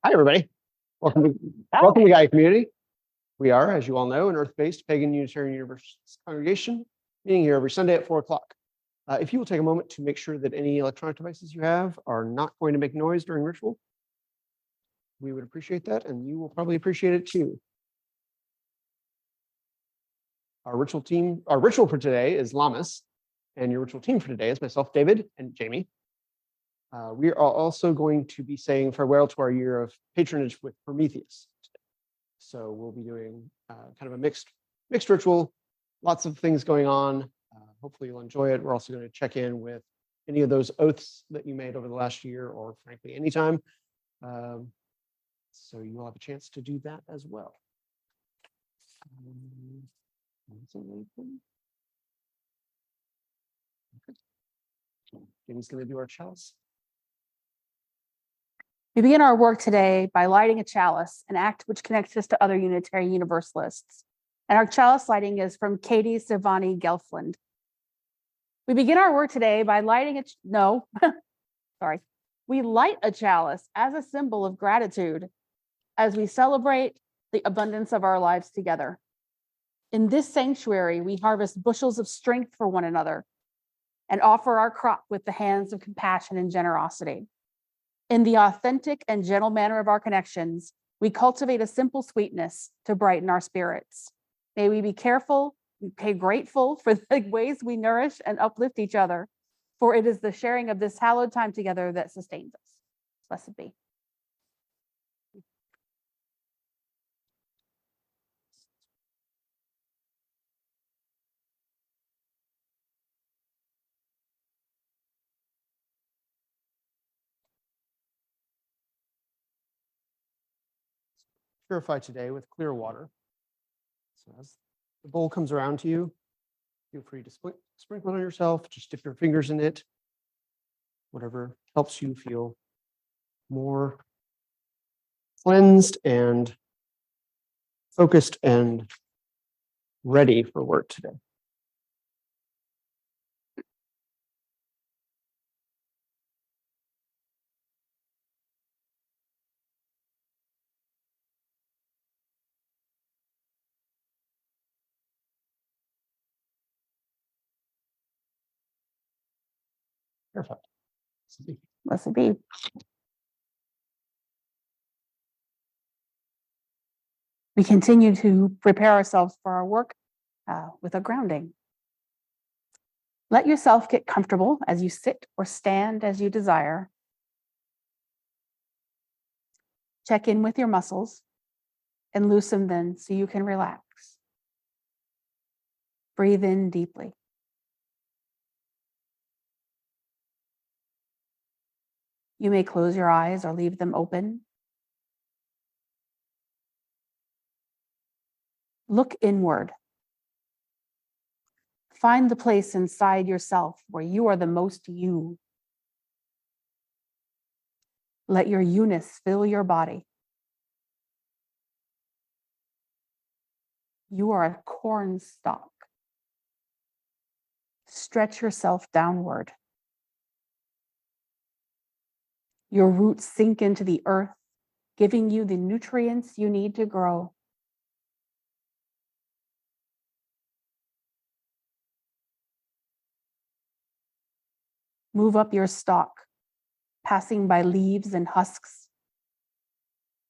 Hi, everybody. Welcome to Gaia Community. We are, as you all know, an Earth-based pagan Unitarian Universalist congregation meeting here every Sunday at 4 o'clock. If you will take a moment to make sure that any electronic devices you have are not going to make noise during ritual, we would appreciate that, and you will probably appreciate it too. Our ritual for today is Lammas, and your ritual team for today is myself, David, and Jamie. We are also going to be saying farewell to our year of patronage with Prometheus today. So we'll be doing kind of a mixed ritual, lots of things going on. Hopefully you'll enjoy it. We're also going to check in with any of those oaths that you made over the last year, or frankly, anytime. So you'll have a chance to do that as well. Jamie's going to do our chalice. We begin our work today by lighting a chalice, an act which connects us to other Unitarian Universalists. And our chalice lighting is from Katie Savani Gelfland. We begin our work today by lighting we light a chalice as a symbol of gratitude as we celebrate the abundance of our lives together. In this sanctuary, we harvest bushels of strength for one another and offer our crop with the hands of compassion and generosity. In the authentic and gentle manner of our connections, we cultivate a simple sweetness to brighten our spirits. May we be grateful for the ways we nourish and uplift each other, for it is the sharing of this hallowed time together that sustains us. Blessed be. Purify today with clear water. So as the bowl comes around to you, feel free to sprinkle it on yourself, just dip your fingers in it, whatever helps you feel more cleansed and focused and ready for work today. Perfect. Blessed be. We continue to prepare ourselves for our work with a grounding. Let yourself get comfortable as you sit or stand as you desire. Check in with your muscles and loosen them so you can relax. Breathe in deeply. You may close your eyes or leave them open. Look inward. Find the place inside yourself where you are the most you. Let your you-ness fill your body. You are a corn stalk. Stretch yourself downward. Your roots sink into the earth, giving you the nutrients you need to grow. Move up your stalk, passing by leaves and husks,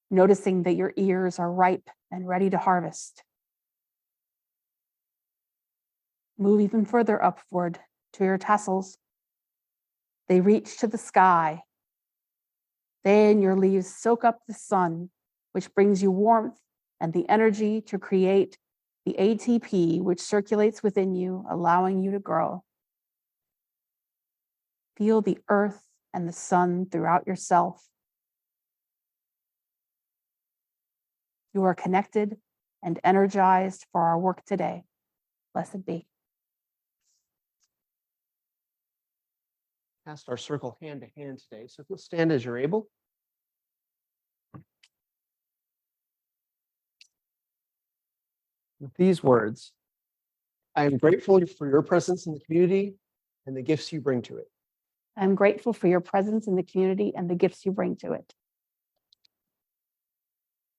noticing that your ears are ripe and ready to harvest. Move even further upward to your tassels. They reach to the sky. Then your leaves soak up the sun, which brings you warmth and the energy to create the ATP, which circulates within you, allowing you to grow. Feel the earth and the sun throughout yourself. You are connected and energized for our work today. Blessed be. Cast our circle hand to hand today. So if you'll stand as you're able. With these words, I am grateful for your presence in the community and the gifts you bring to it. I'm grateful for your presence in the community and the gifts you bring to it.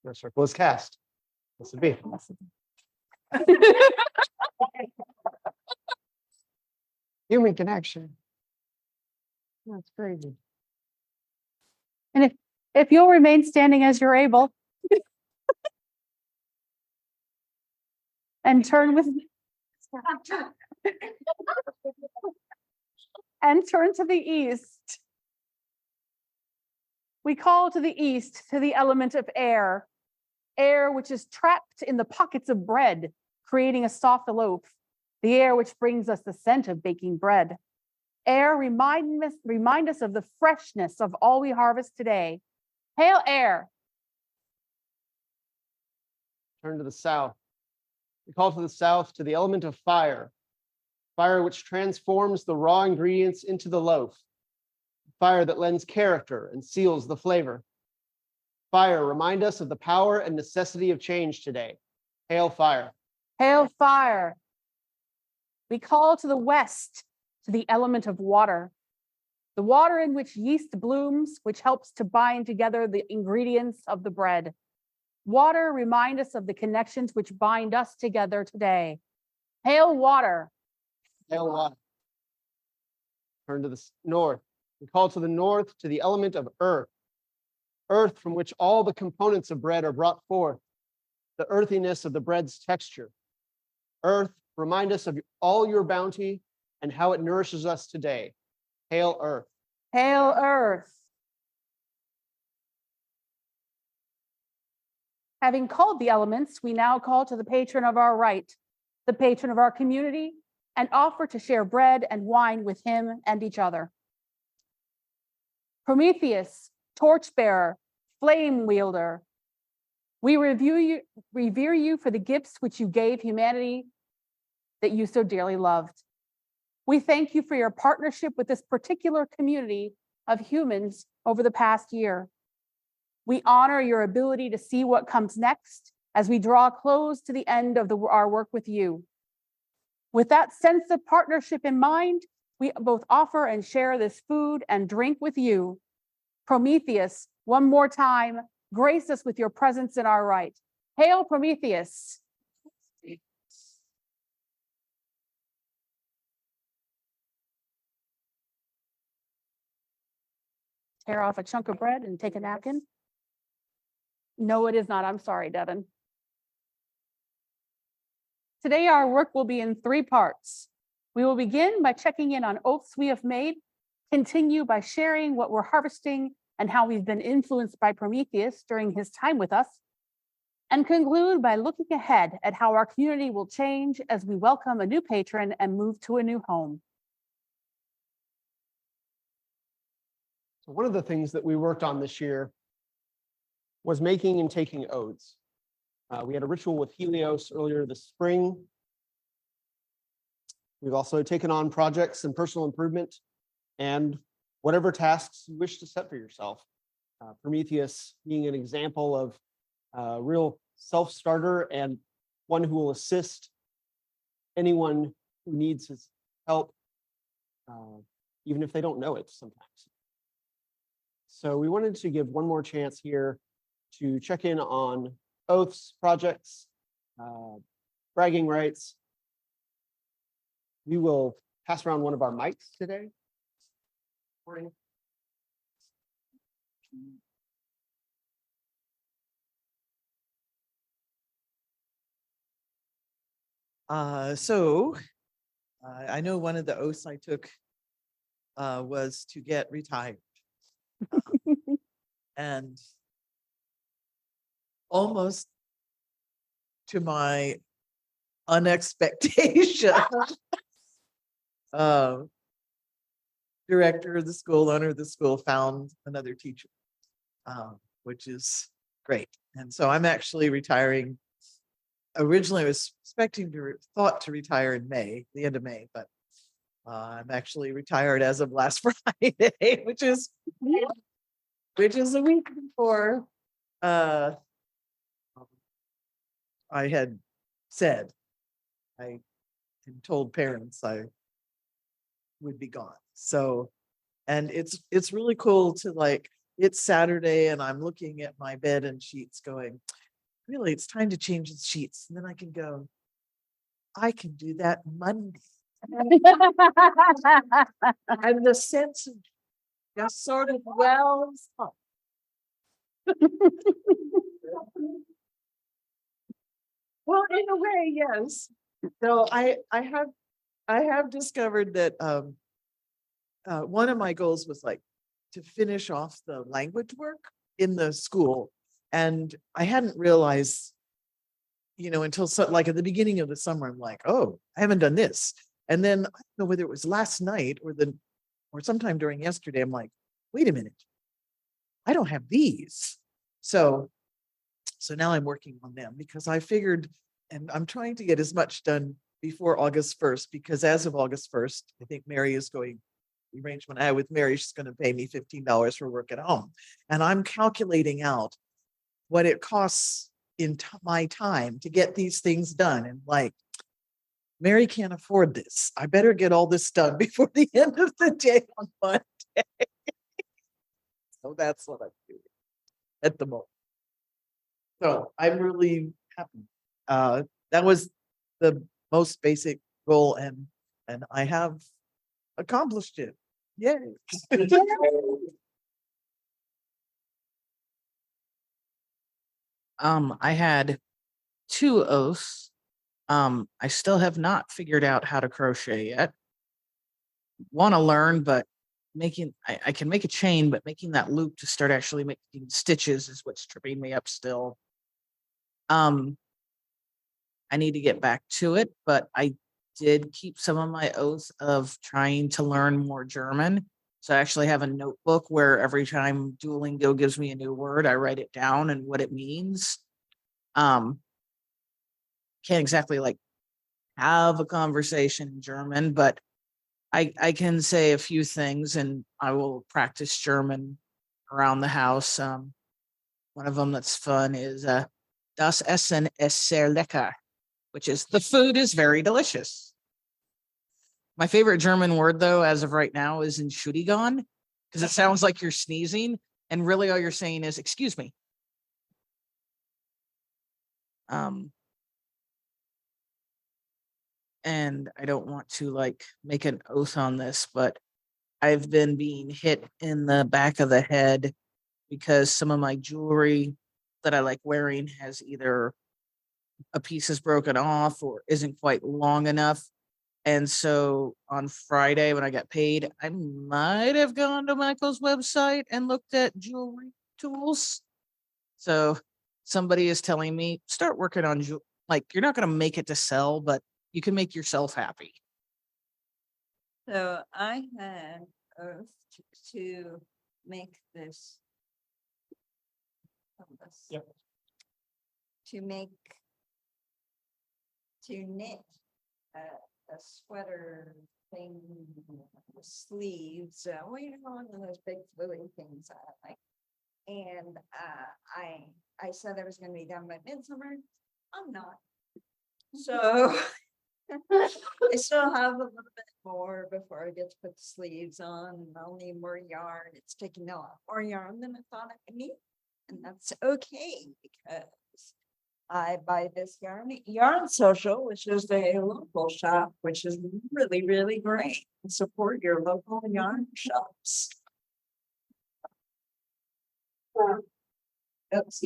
Your circle is cast. This would be. Human connection. That's crazy. And if you'll remain standing as you're able and turn to the east. We call to the east to the element of air, air which is trapped in the pockets of bread, creating a soft loaf, the air which brings us the scent of baking bread. Air, remind us of the freshness of all we harvest today. Hail air. Turn to the south. We call to the south to the element of fire, fire which transforms the raw ingredients into the loaf, fire that lends character and seals the flavor. Fire, remind us of the power and necessity of change today. Hail fire. Hail fire. We call to the west to the element of water, the water in which yeast blooms, which helps to bind together the ingredients of the bread. Water, remind us of the connections which bind us together today. Hail water. Hail water. Turn to the north. We call to the north to the element of earth, earth from which all the components of bread are brought forth, the earthiness of the bread's texture. Earth, remind us of all your bounty and how it nourishes us today. Hail earth. Hail earth. Having called the elements, we now call to the patron of our right, the patron of our community, and offer to share bread and wine with him and each other. Prometheus, torchbearer, flame wielder, we revere you for the gifts which you gave humanity that you so dearly loved. We thank you for your partnership with this particular community of humans over the past year. We honor your ability to see what comes next as we draw close to the end of our work with you. With that sense of partnership in mind, we both offer and share this food and drink with you. Prometheus, one more time, grace us with your presence in our right. Hail Prometheus. Tear off a chunk of bread and take a napkin. No, it is not. I'm sorry, Devin. Today, our work will be in 3 parts. We will begin by checking in on oaths we have made, continue by sharing what we're harvesting and how we've been influenced by Prometheus during his time with us, and conclude by looking ahead at how our community will change as we welcome a new patron and move to a new home. So one of the things that we worked on this year was making and taking oaths. We had a ritual with Helios earlier this spring. We've also taken on projects and personal improvement and whatever tasks you wish to set for yourself. Prometheus being an example of a real self-starter and one who will assist anyone who needs his help, even if they don't know it sometimes. So we wanted to give one more chance here to check in on oaths, projects, bragging rights. We will pass around one of our mics today. I know one of the oaths I took was to get retired. And almost to my unexpectation, director of the school, owner of the school found another teacher, which is great. And so I'm actually retiring. Originally, I was thought to retire in May, the end of May, but I'm actually retired as of last Friday, which is a week before I had said, I had told parents I would be gone. So, and it's really cool to like it's Saturday and I'm looking at my bed and sheets going, really, it's time to change the sheets. And then I can go, I can do that Monday. And the sense of just sort of wells up. Well, in a way, yes. So I have discovered that one of my goals was like to finish off the language work in the school. And I hadn't realized, until like at the beginning of the summer, I'm like, oh, I haven't done this. And then I don't know whether it was last night or sometime during yesterday, I'm like, wait a minute, I don't have these. So now I'm working on them because I figured, and I'm trying to get as much done before August 1st, because as of August 1st, I think Mary is going, the arrangement I had with Mary, she's going to pay me $15 for work at home. And I'm calculating out what it costs in my time to get these things done. And like, Mary can't afford this. I better get all this done before the end of the day on Monday. So that's what I'm doing at the moment. So I'm really happy. That was the most basic goal, and I have accomplished it. Yay. I had 2 oaths. I still have not figured out how to crochet yet. Want to learn, but I can make a chain, but making that loop to start actually making stitches is what's tripping me up still. I need to get back to it, but I did keep some of my oaths of trying to learn more German. So I actually have a notebook where every time Duolingo gives me a new word, I write it down and what it means. Can't exactly like have a conversation in German, but I can say a few things, and I will practice German around the house. One of them that's fun is Das Essen ist sehr lecker, which is the food is very delicious. My favorite German word, though, as of right now, is Entschuldigung, because it sounds like you're sneezing, and really all you're saying is "excuse me." And I don't want to like make an oath on this, but I've been being hit in the back of the head because some of my jewelry that I like wearing has either a piece is broken off or isn't quite long enough. And so on Friday when I got paid, I might have gone to Michael's website and looked at jewelry tools. So somebody is telling me, start working on like you're not going to make it to sell, but you can make yourself happy. So I had oath to make this. Yep. To knit a sweater thing with sleeves, one of those big flowy things I like. And I said I was going to be done by midsummer. I'm not. So I still have a little bit more before I get to put the sleeves on, and I'll need more yarn. It's taking a lot more yarn than I thought I would need, and that's okay because I buy this yarn social, which is a local shop, which is really, really great. Support your local yarn shops. Oops,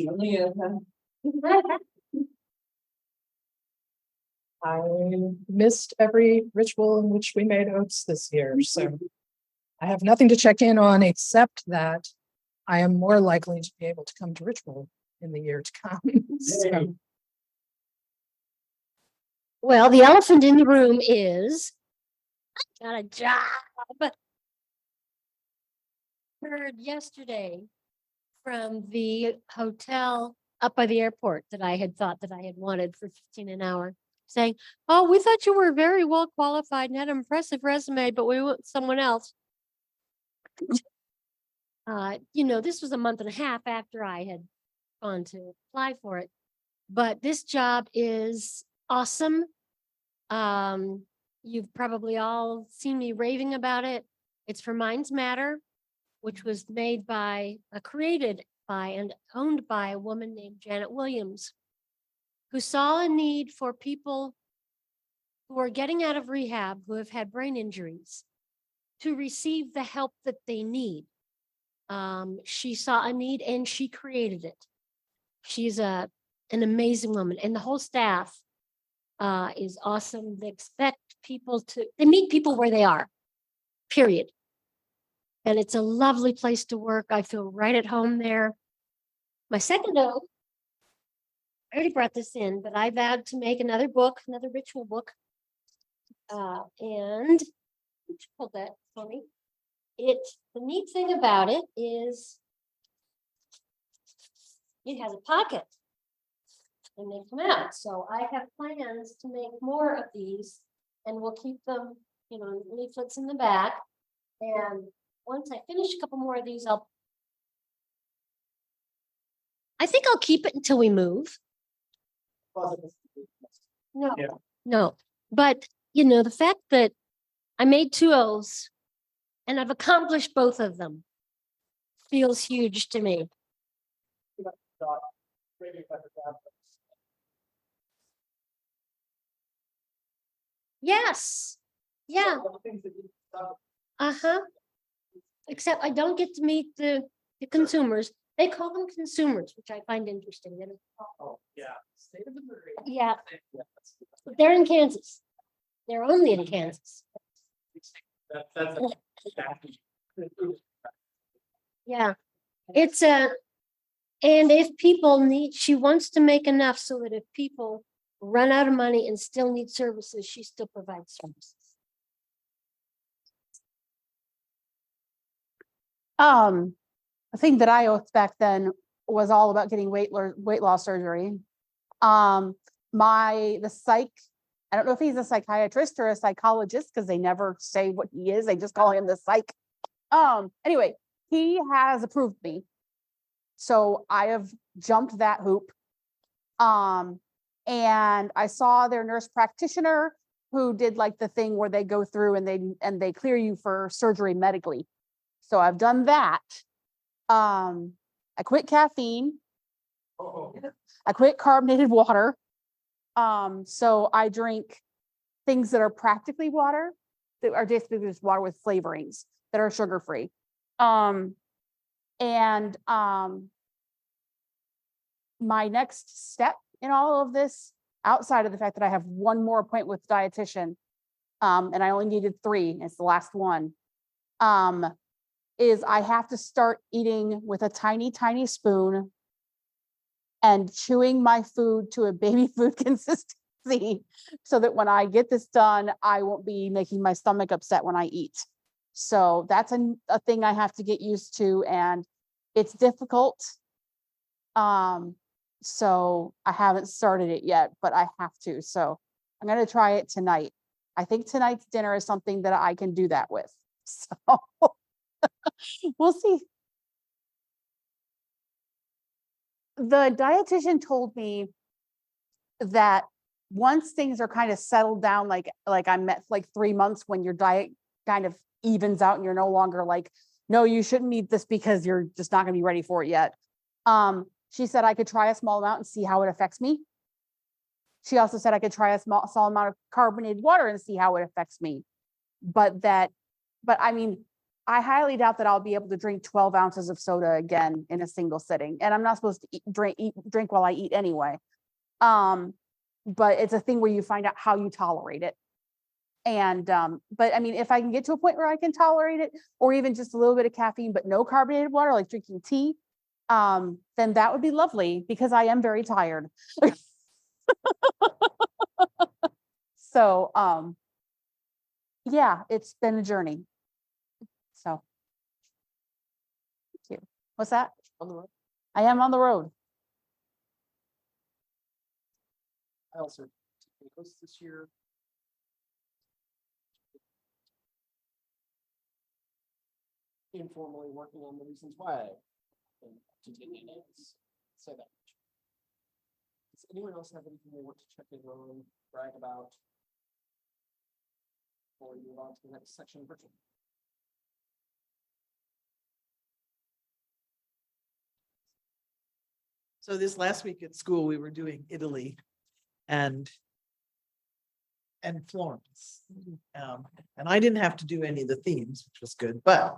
I missed every ritual in which we made oaths this year, so I have nothing to check in on except that I am more likely to be able to come to ritual in the year to come. So, well, the elephant in the room is I got a job. Heard yesterday from the hotel up by the airport that I had thought that I had wanted for 15 an hour, saying, "Oh, we thought you were very well qualified and had an impressive resume, but we want someone else." This was a month and a half after I had gone to apply for it, but this job is awesome. You've probably all seen me raving about it. It's for Minds Matter. which was made by, created by, and owned by a woman named Janet Williams, who saw a need for people who are getting out of rehab, who have had brain injuries, to receive the help that they need. She saw a need and she created it. She's an amazing woman, and the whole staff is awesome. They expect people they meet people where they are, period. And it's a lovely place to work. I feel right at home there. My second note, I already brought this in, but I vowed to make another book, another ritual book. And hold that for me. The neat thing about it is it has a pocket and they come out. So I have plans to make more of these, and we'll keep them, leaflets in the back. And once I finish a couple more of these, I think I'll keep it until we move. No, Yeah. no. But, the fact that I made 2 O's and I've accomplished both of them feels huge to me. Yes. Yeah. Uh-huh. Except I don't get to meet the consumers. They call them consumers, which I find interesting. Oh, yeah. State of Missouri. Yeah. They're in Kansas. They're only in Kansas. That's Yeah. It's and if people need, she wants to make enough so that if people run out of money and still need services, she still provides services. A thing that I oath back then was all about getting weight loss surgery. The psych, I don't know if he's a psychiatrist or a psychologist because they never say what he is. They just call him the psych. Anyway, he has approved me. So I have jumped that hoop. And I saw their nurse practitioner who did like the thing where they go through and they clear you for surgery medically. So I've done that. I quit caffeine. I quit carbonated water. So I drink things that are practically water, that are basically just water with flavorings that are sugar-free. My next step in all of this, outside of the fact that I have one more appointment with dietitian, and I only needed 3, it's the last one, is I have to start eating with a tiny, tiny spoon and chewing my food to a baby food consistency so that when I get this done, I won't be making my stomach upset when I eat. So that's a thing I have to get used to, and it's difficult. So I haven't started it yet, but I have to. So I'm going to try it tonight. I think tonight's dinner is something that I can do that with. So we'll see. The dietitian told me that once things are kind of settled down, like I'm at like 3 months, when your diet kind of evens out and you're no longer like, no, you shouldn't eat this because you're just not going to be ready for it yet. She said I could try a small amount and see how it affects me. She also said I could try a small amount of carbonated water and see how it affects me. But I mean, I highly doubt that I'll be able to drink 12 ounces of soda again in a single sitting. And I'm not supposed to drink while I eat anyway. But it's a thing where you find out how you tolerate it. And, but I mean, if I can get to a point where I can tolerate it, or even just a little bit of caffeine, but no carbonated water, like drinking tea, then that would be lovely, because I am very tired. So, yeah, it's been a journey. So, thank you. What's that? On the road. I am on the road. I also took a course this year. Informally working on the reasons why I continue names. Say that much. Does anyone else have anything they want to check in on, brag about, before we move on to the next section of virtual? So this last week at school, we were doing Italy and Florence. And I didn't have to do any of the themes, which was good, but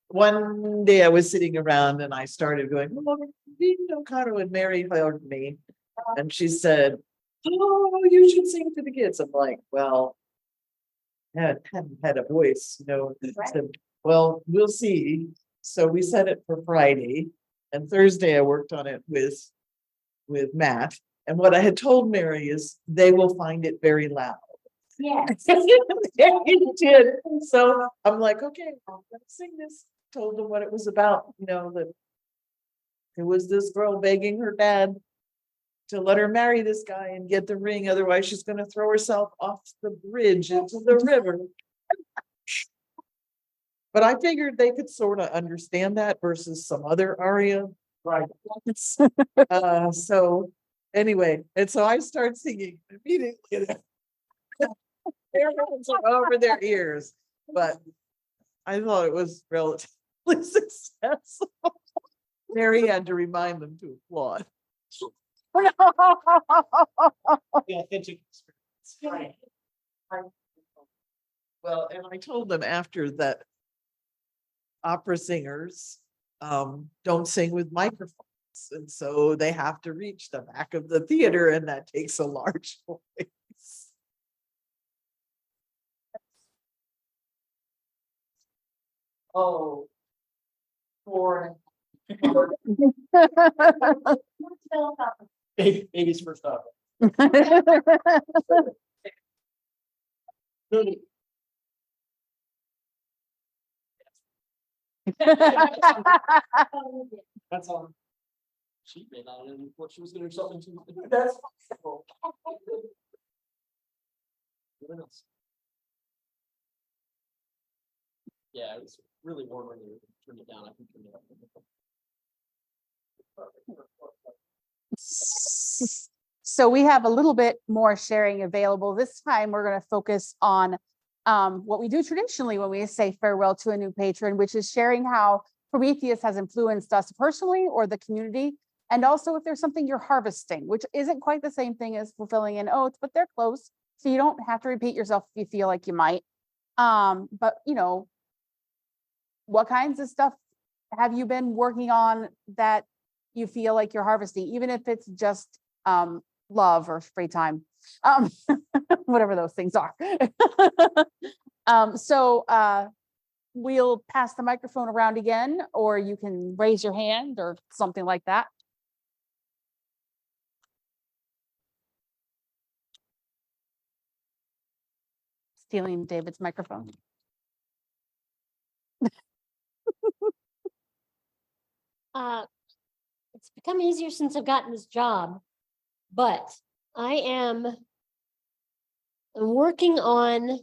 one day I was sitting around and I started going, oh, Caro, and Mary heard me. And she said, oh, you should sing to the kids. I'm like, well, I hadn't had a voice, I said, well, we'll see. So we set it for Friday, and Thursday I worked on it with Matt. And what I had told Mary is they will find it very loud. Yeah. It did. So I'm like, okay, I'm gonna sing this. Told them what it was about, that it was this girl begging her dad to let her marry this guy and get the ring. Otherwise, she's gonna throw herself off the bridge into the river. But I figured they could sort of understand that versus some other aria. Right. So anyway, and so I start singing immediately. Their hands are over their ears, but I thought it was relatively successful. Mary had to remind them to applaud. The authentic experience. Well, and I told them after that opera singers don't sing with microphones. And so they have to reach the back of the theater, and that takes a large voice. Oh, baby's first up. That's all. She may not have known what she was getting herself into. That's possible. What else? Yeah, it was really warm when you turned it down. I can turn it up. So we have a little bit more sharing available. This time we're going to focus on what we do traditionally when we say farewell to a new patron, which is sharing how Prometheus has influenced us personally or the community. And also if there's something you're harvesting, which isn't quite the same thing as fulfilling an oath, but they're close. So you don't have to repeat yourself if you feel like you might. But what kinds of stuff have you been working on that you feel like you're harvesting, even if it's just love or free time, whatever those things are. So we'll pass the microphone around again, or you can raise your hand or something like that. Stealing David's microphone. It's become easier since I've gotten this job, but I am working on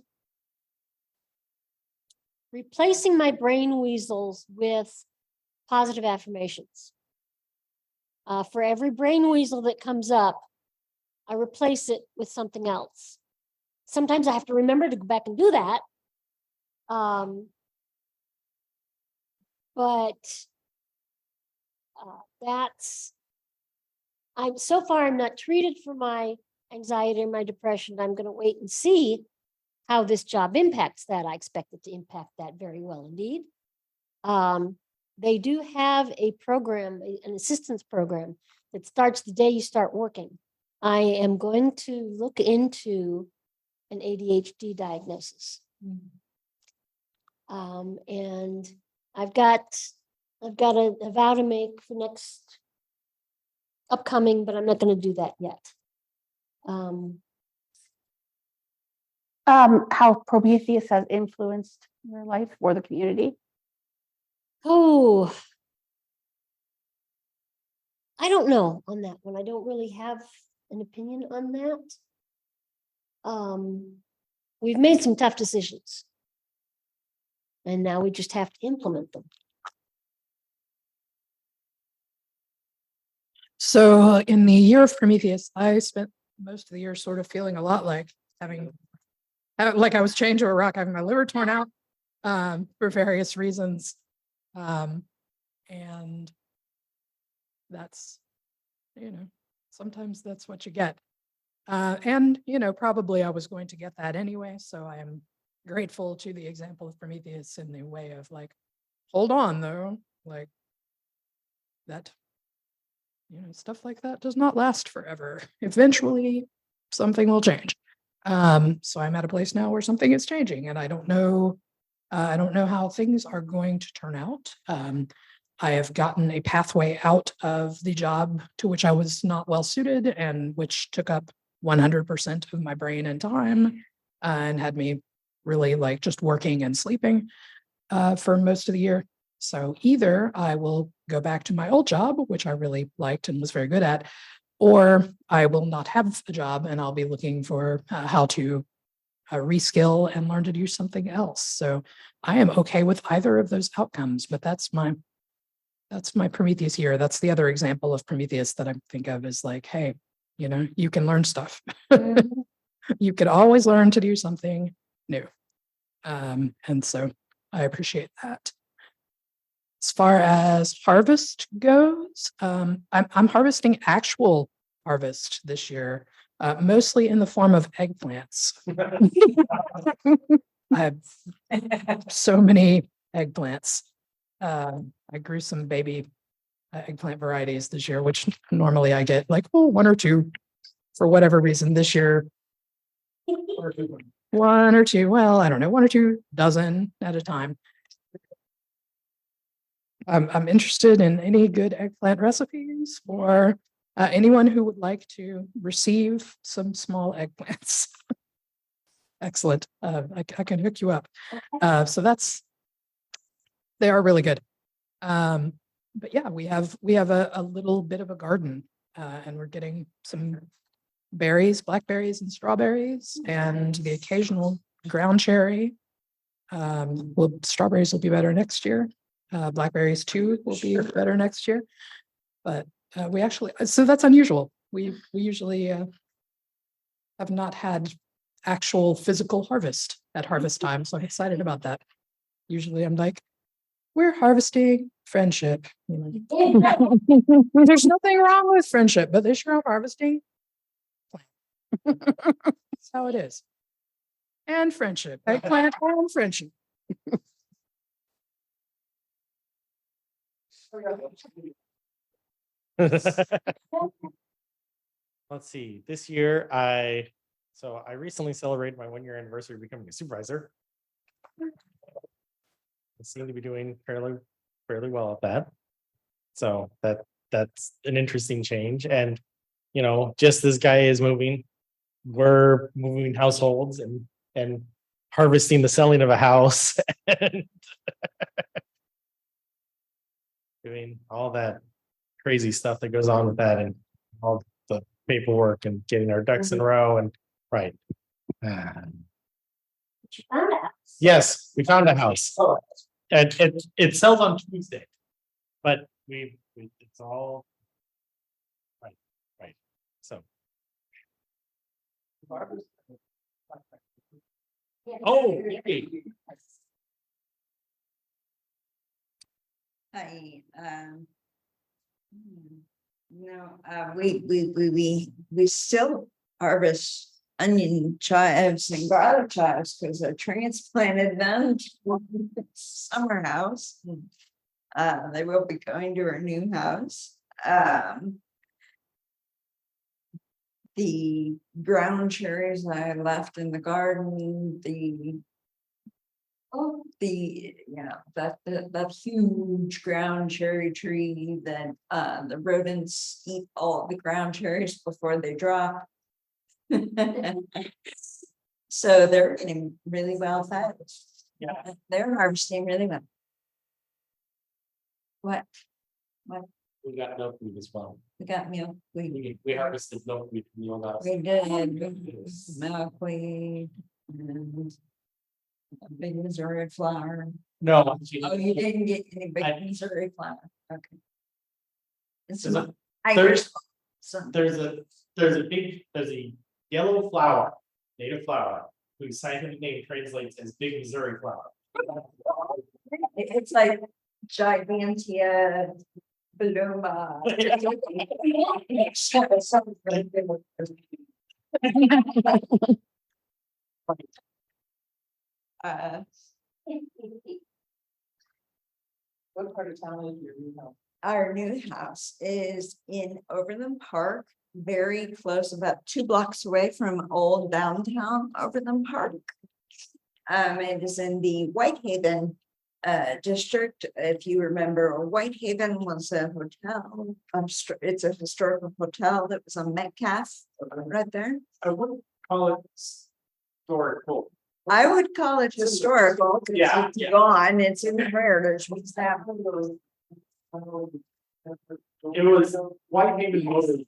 replacing my brain weasels with positive affirmations. For every brain weasel that comes up, I replace it with something else. Sometimes I have to remember to go back and do that. I'm not treated for my anxiety and my depression. I'm going to wait and see how this job impacts that. I expect it to impact that very well indeed. They do have a program, an assistance program that starts the day you start working. I am going to look into an ADHD diagnosis. And I've got a vow to make for next upcoming, but I'm not going to do that yet. How Prometheus has influenced your life or the community? Oh, I don't know on that one. I don't really have an opinion on that. We've made some tough decisions, and now we just have to implement them. So in the year of Prometheus, I spent most of the year sort of feeling a lot like like I was chained to a rock, having my liver torn out for various reasons. And that's sometimes that's what you get. And, probably I was going to get that anyway. So I am grateful to the example of Prometheus in the way of like, hold on though, like that, stuff like that does not last forever. Eventually something will change. So I'm at a place now where something is changing and I don't know how things are going to turn out. I have gotten a pathway out of the job to which I was not well suited and which took up 100% of my brain and time and had me really like just working and sleeping for most of the year. So either I will go back to my old job, which I really liked and was very good at, or I will not have a job and I'll be looking for how to reskill and learn to do something else. So I am okay with either of those outcomes, but that's my Prometheus year. That's the other example of Prometheus that I think of as like, hey, you can learn stuff. You could always learn to do something new. And so I appreciate that. As far as harvest goes, I'm harvesting actual harvest this year, mostly in the form of eggplants. I have so many eggplants. I grew some baby eggplant varieties this year, which normally I get like, one or two. For whatever reason, this year, one or two, well, I don't know, 1 or 2 dozen at a time. I'm interested in any good eggplant recipes or anyone who would like to receive some small eggplants. Excellent. I can hook you up. So they are really good. But yeah, we have a little bit of a garden and we're getting some berries, blackberries and strawberries and the occasional ground cherry. Strawberries will be better next year. Blackberries too will be better next year. But we actually, so that's unusual. We usually have not had actual physical harvest at harvest time. So I'm excited about that. Usually I'm like, we're harvesting friendship. There's nothing wrong with friendship, but this year I'm harvesting. That's how it is. And friendship, eggplant and friendship. Let's see. This year, I recently celebrated my 1-year anniversary of becoming a supervisor. I seem to be doing fairly well at that. So that's an interesting change. And just as Gaia is moving, we're moving households and harvesting the selling of a house and doing all that crazy stuff that goes on with that and all the paperwork and getting our ducks in a row and right. Yes, we found a house. And it sells on Tuesday, but it's all right. So. Oh, okay. No, we still harvest onion chives and garlic chives because I transplanted them to the summer house. They will be going to our new house. The ground cherries I left in the garden, that huge ground cherry tree that the rodents eat all the ground cherries before they drop. So they're getting really well fed. Yeah, they're harvesting really well. What? we got milkweed as well. We got milkweed. We harvested milkweed from the old house. We did milkweed and a big Missouri flower. No. Oh, you didn't get any big Missouri flower. Okay. It's There's a yellow flower, native flower, whose scientific name translates as big Missouri flower. It's like gigantia Bluma. Uh, What part of town is your new house? Our new house is in Overland Park, very close, about 2 blocks away from old downtown Overland Park. It is in the Whitehaven district. If you remember, Whitehaven was a hotel. It's a historical hotel that was on Metcalf right there. I wouldn't call it historical. I would call it historical. 'Cause Yeah, it's yeah. gone. It's in the heritage. It was Whitehaven Motors.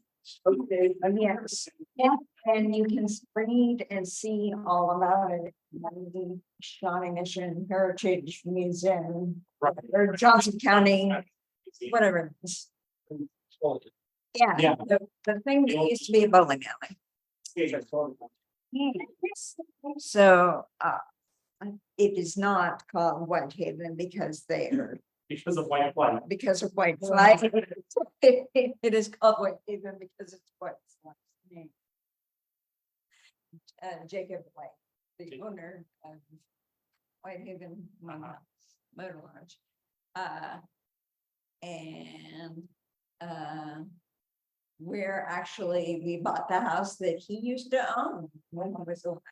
Yes, yeah, and you can read and see all about it. in The Shawnee Mission Heritage Museum, or Johnson County, whatever it is. Yeah, Yeah. the thing that used to be a bowling alley. So, it is not called Whitehaven because they are, Because of white flag. because of white flag. It is called Whitehaven because it's white flag's name. Jacob White, the owner of Whitehaven Motor Lodge. We bought the house that he used to own when he was alive.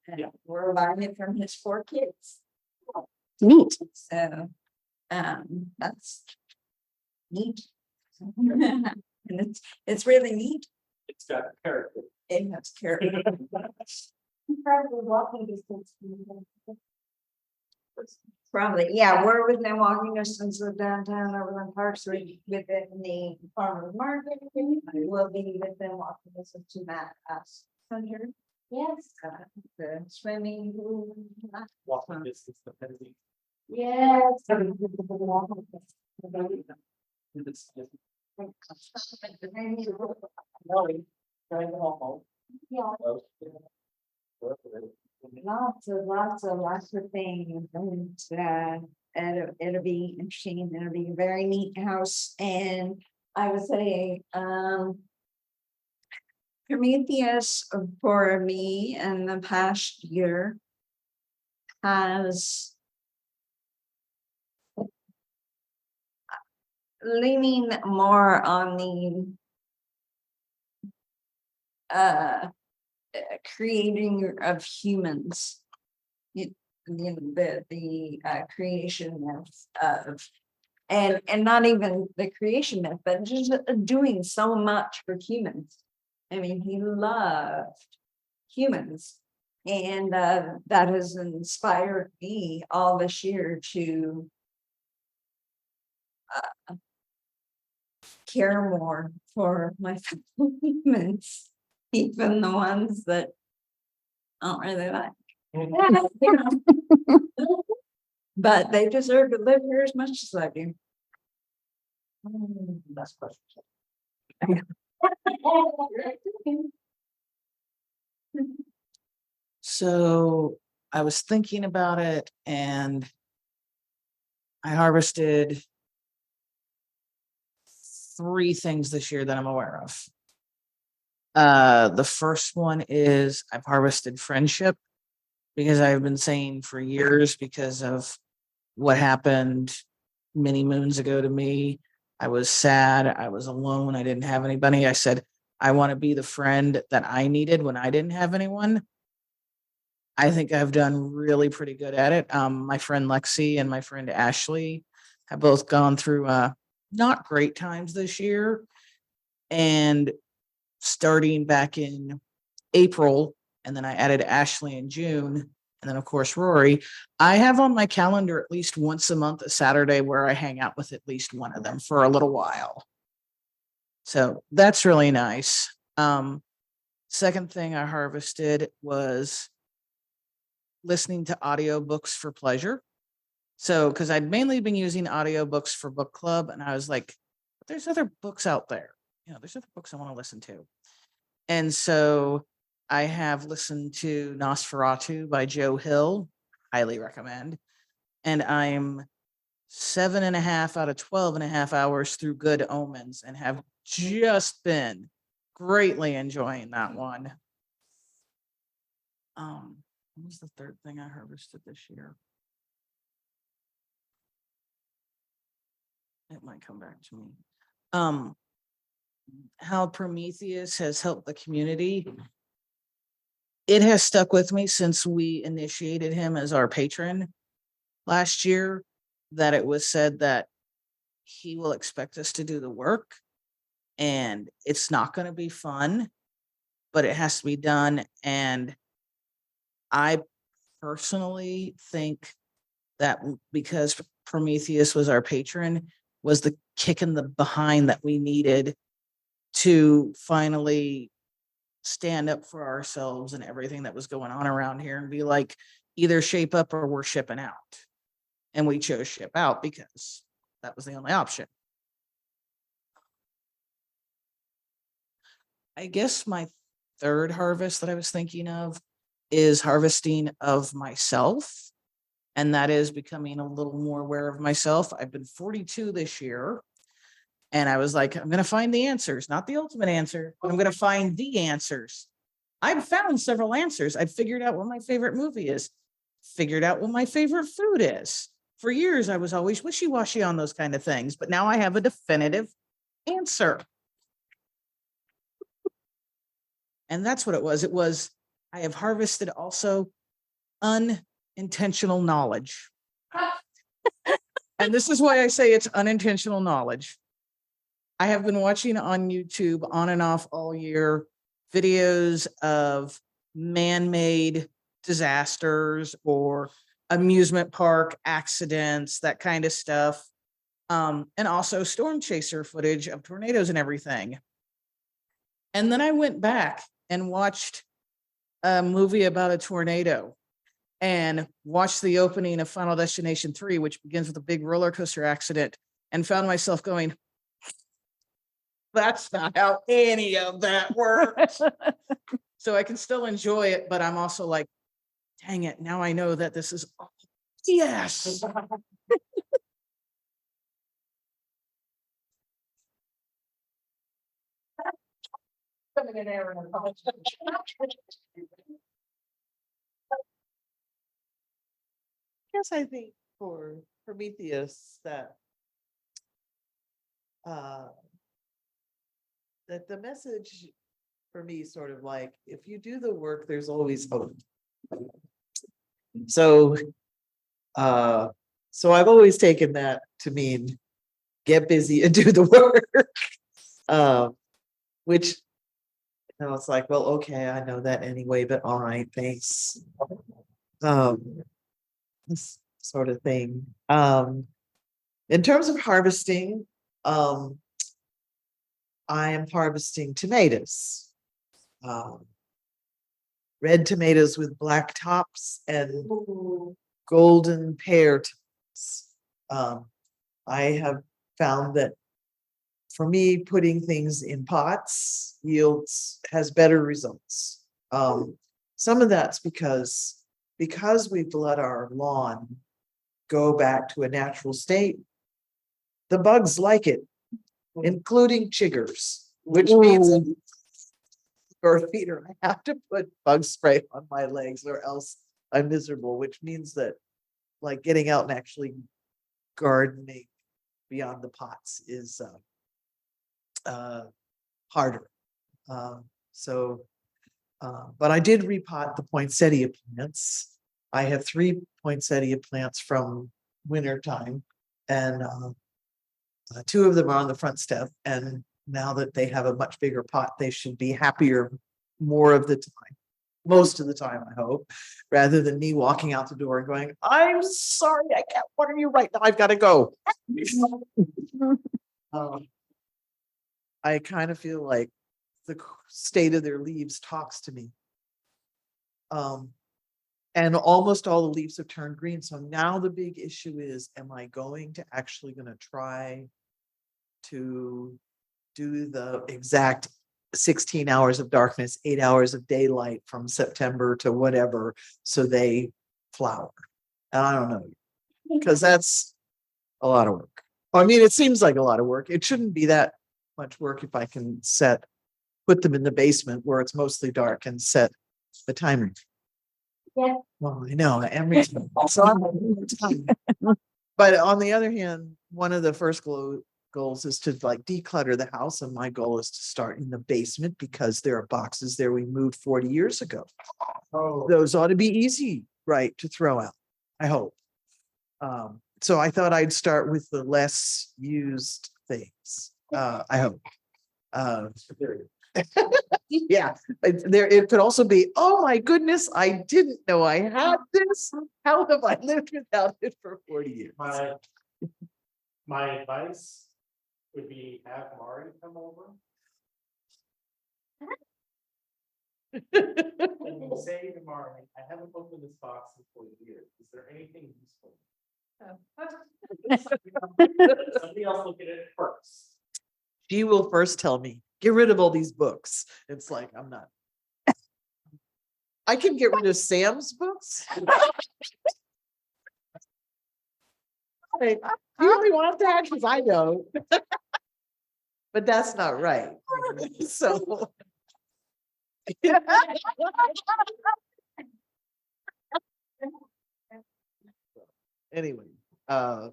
And Yeah. we're buying it from his 4 kids. Neat. So, that's neat. And it's really neat. It's got character. It has character. Probably walking distance. Probably, yeah, we're within walking distance of downtown Overland Park, so within the farmer's market. We'll be within walking distance to that center. Yes. The swimming pool. Walking distance, the Pennsy. Yes. Lots of things, and it'll be interesting, it'll be a very neat house, and I would say, Prometheus for me in the past year has leaning more on the creating of humans. The creation of and not even the creation myth, but just doing so much for humans. I mean, he loved humans, and that has inspired me all this year to care more for my fellow humans, even the ones that I don't really like. You know. But they deserve to live here as much as I do. Last question. So I was thinking about it and I harvested 3 things this year that I'm aware of. The first one is I've harvested friendship, because I've been saying for years, because of what happened many moons ago to me, I was sad, I was alone, I didn't have anybody. I said, I want to be the friend that I needed when I didn't have anyone. I think I've done really pretty good at it. My friend Lexi and my friend Ashley have both gone through not great times this year. And starting back in April, and then I added Ashley in June, and then of course Rory, I have on my calendar at least once a month, a Saturday, where I hang out with at least one of them for a little while. So that's really nice. Second thing I harvested was listening to audiobooks for pleasure. So, because I'd mainly been using audiobooks for book club, and I was like, but there's other books out there. There's other books I want to listen to. And so I have listened to Nosferatu by Joe Hill, highly recommend. And I'm 7.5 out of 12.5 hours through Good Omens and have just been greatly enjoying that one. What was the third thing I harvested this year? It might come back to me. How Prometheus has helped the community. It has stuck with me since we initiated him as our patron last year, that it was said that he will expect us to do the work and it's not going to be fun, but it has to be done. And I personally think that because Prometheus was our patron, was the kick in the behind that we needed to finally stand up for ourselves and everything that was going on around here and be like, either shape up or we're shipping out. And we chose ship out because that was the only option. I guess my third harvest that I was thinking of is harvesting of myself. And that is becoming a little more aware of myself. I've been 42 this year. And I was like, I'm going to find the answers, not the ultimate answer, but I'm going to find the answers. I've found several answers. I've figured out what my favorite movie is, figured out what my favorite food is. For years, I was always wishy-washy on those kind of things, but now I have a definitive answer. And that's what it was. It was, I have harvested also unintentional knowledge. And this is why I say it's unintentional knowledge. I have been watching on YouTube on and off all year videos of man-made disasters or amusement park accidents, that kind of stuff. And also storm chaser footage of tornadoes and everything. And then I went back and watched a movie about a tornado and watched the opening of Final Destination 3, which begins with a big roller coaster accident, and found myself going, that's not how any of that works. So I can still enjoy it, but I'm also like, dang it, now I know that this is, yes. Yes, I think for Prometheus that that the message for me is sort of like, if you do the work, there's always hope. So so I've always taken that to mean get busy and do the work. Which, you know, it's like, well, okay, I know that anyway, but all right, thanks. This sort of thing. In terms of harvesting, I am harvesting tomatoes. Red tomatoes with black tops and golden pear tomatoes. I have found that for me, putting things in pots has better results. Some of that's because we've let our lawn go back to a natural state. The bugs like it, including chiggers, which means bird feeder, I have to put bug spray on my legs or else I'm miserable, which means that like getting out and actually gardening beyond the pots is harder. But I did repot the poinsettia plants. I have 3 poinsettia plants from winter time, and 2 of them are on the front step. And now that they have a much bigger pot, they should be happier more of the time, most of the time, I hope, rather than me walking out the door and going, I'm sorry, I can't water you right now, I've got to go. I kind of feel like the state of their leaves talks to me. And almost all the leaves have turned green. So now the big issue is, am I actually going to try to do the exact 16 hours of darkness, 8 hours of daylight from September to whatever, so they flower? And I don't know, because that's a lot of work. I mean, it seems like a lot of work. It shouldn't be that much work if I can put them in the basement where it's mostly dark and set the timer. Yeah. Well, I know, every time. So I'm having a hard time. But on the other hand, one of the first goals is to like declutter the house. And my goal is to start in the basement because there are boxes there we moved 40 years ago. Oh. Those ought to be easy, right, to throw out, I hope. So I thought I'd start with the less used things, I hope. Yeah, it could also be, oh my goodness, I didn't know I had this. How have I lived without it for 40 years? My advice would be have Mari come over. And you say to Mari, I haven't opened this box in 40 years. Is there anything useful? Somebody else look at it first. She will first tell me, get rid of all these books. It's like, I'm not. I can get rid of Sam's books. Like, you really want that? Because I don't. But that's not right. So. Anyway, I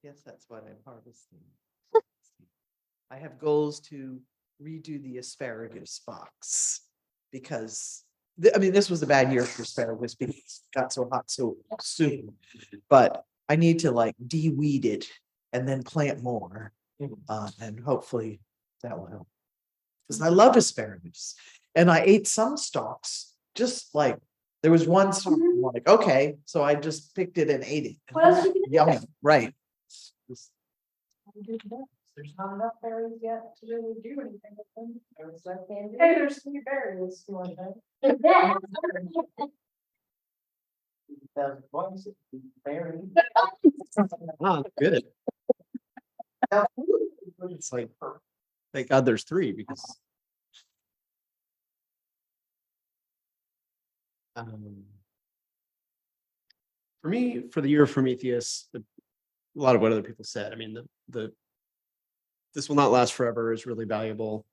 guess that's what I'm harvesting. I have goals to redo the asparagus box because I mean, this was a bad year for asparagus because it got so hot so soon. But I need to like de-weed it and then plant more. And hopefully that will help. Because I love asparagus. And I ate some stalks, just like there was one stalk, I'm like, okay, so I just picked it and ate it. What else you can do? Yummy, right. There's not enough berries yet to really do anything with them. Hey, there's 3 berries. You want that? Oh, good. It's like, thank God there's 3 because. For me, for the year of Prometheus, a lot of what other people said. I mean, the this will not last forever is really valuable.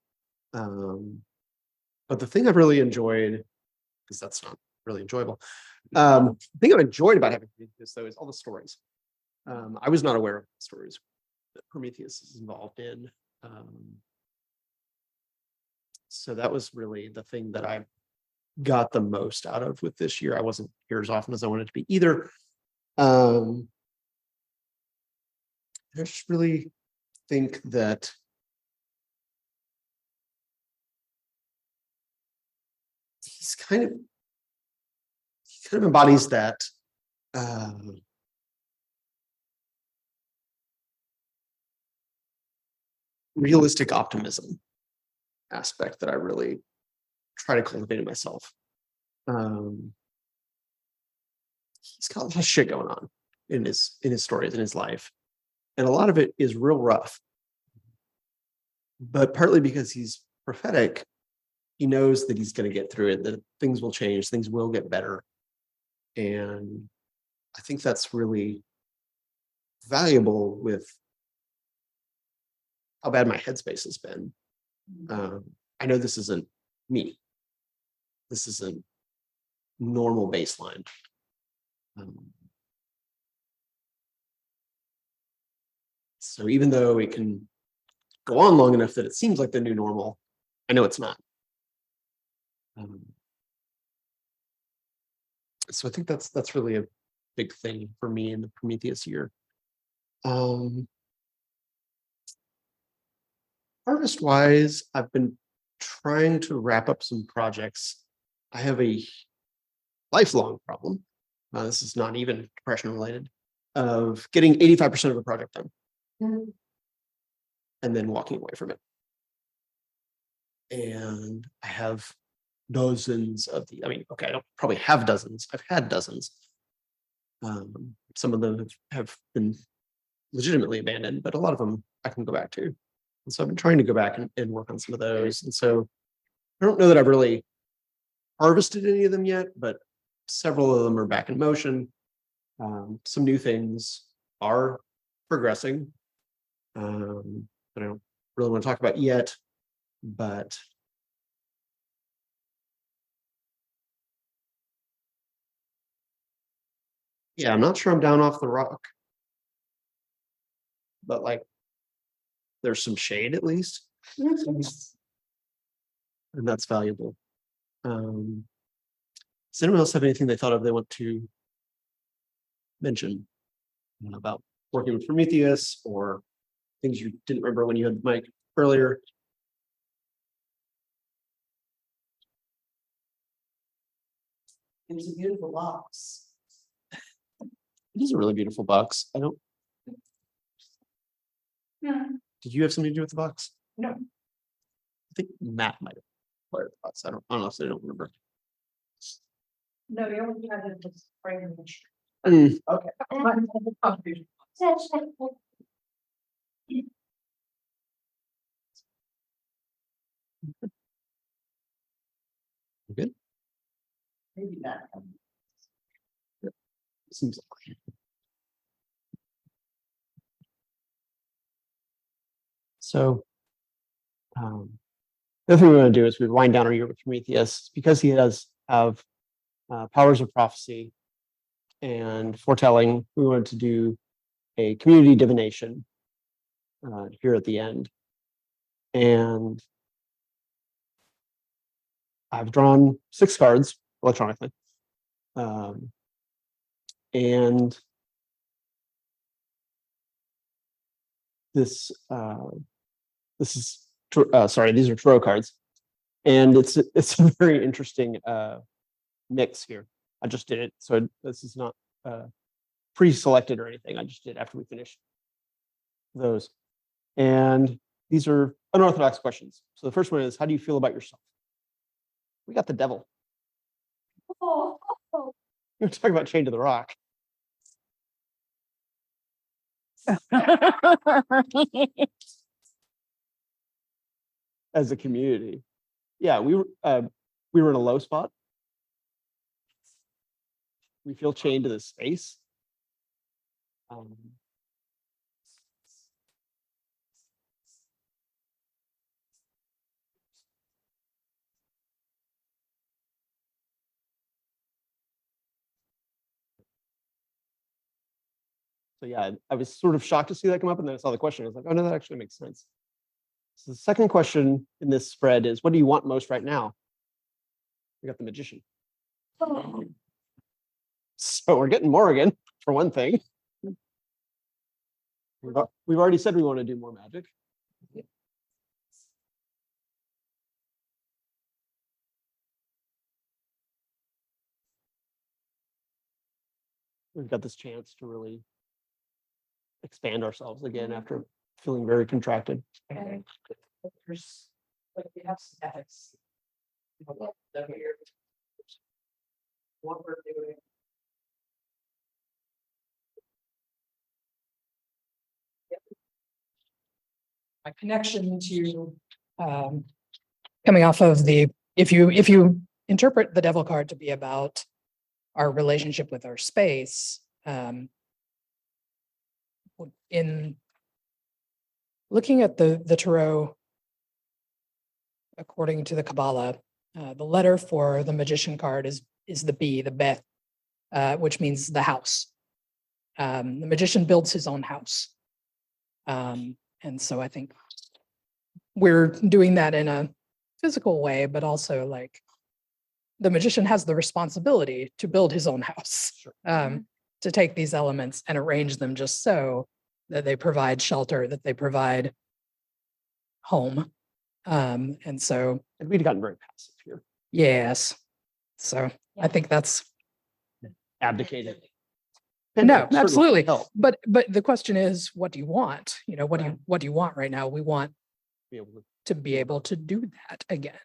But the thing I've really enjoyed, because that's not really enjoyable. The thing I've enjoyed about having Prometheus though is all the stories. I was not aware of the stories that Prometheus is involved in. So that was really the thing that I got the most out of with this year. I wasn't here as often as I wanted to be either. I just really think that he kind of embodies that realistic optimism aspect that I really try to cultivate in myself. He's got a lot of shit going on in his stories, in his life. And a lot of it is real rough. But partly because he's prophetic, he knows that he's going to get through it, that things will change, things will get better. And I think that's really valuable with how bad my headspace has been. I know this isn't me. This isn't normal baseline. So even though it can go on long enough that it seems like the new normal, I know it's not. So I think that's really a big thing for me in the Prometheus year. Harvest-wise, I've been trying to wrap up some projects. I have a lifelong problem. This is not even depression related, of getting 85% of a project done. And then walking away from it. And I have dozens of I don't probably have dozens. I've had dozens. Some of them have been legitimately abandoned, but a lot of them I can go back to. And so I've been trying to go back and work on some of those. And so I don't know that I've really harvested any of them yet, but several of them are back in motion. Some new things are progressing. That I don't really want to talk about yet, but yeah, I'm not sure I'm down off the rock, but like there's some shade at least, and that's valuable. Does anyone else have anything they thought of they want to mention about working with Prometheus or things you didn't remember when you had the mic earlier? It was a beautiful box. It is a really beautiful box. I don't. Did you have something to do with the box? No. I think Matt might have acquired the box. I don't honestly don't remember. No, you only had it just frame. Mm, Okay. good. Maybe that. Seems like. So, the other thing we want to do is we wind down our year with Prometheus because he does have powers of prophecy and foretelling. We wanted to do a community divination here at the end, and I've drawn 6 cards electronically, and this is sorry, these are tarot cards, and it's a very interesting mix here. I just did it, so this is not pre-selected or anything. I just did after we finished those, and these are unorthodox questions. So the first one is, how do you feel about yourself? We got the devil. You're talking about Chained to the Rock. As a community, yeah, we were in a low spot. We feel chained to this space. So yeah, I was sort of shocked to see that come up, and then I saw the question. I was like, oh no, that actually makes sense. So the second question in this spread is, what do you want most right now? We got the magician. So we're getting Morrigan for one thing. We've already said we want to do more magic. We've got this chance to really expand ourselves again after feeling very contracted. There's like we have statics. What we're doing. My connection to coming off of the if you interpret the devil card to be about our relationship with our space, in looking at the tarot according to the Kabbalah, the letter for the magician card is the B, the Beth, which means the house. The magician builds his own house. And so I think we're doing that in a physical way, but also like the magician has the responsibility to build his own house, to take these elements and arrange them just so that they provide shelter, that they provide home. And we'd gotten very passive here. Yes. So I think that's Abdicated. no, absolutely. But the question is, what do you want? You know, what do you want right now? We want to be able to do that again.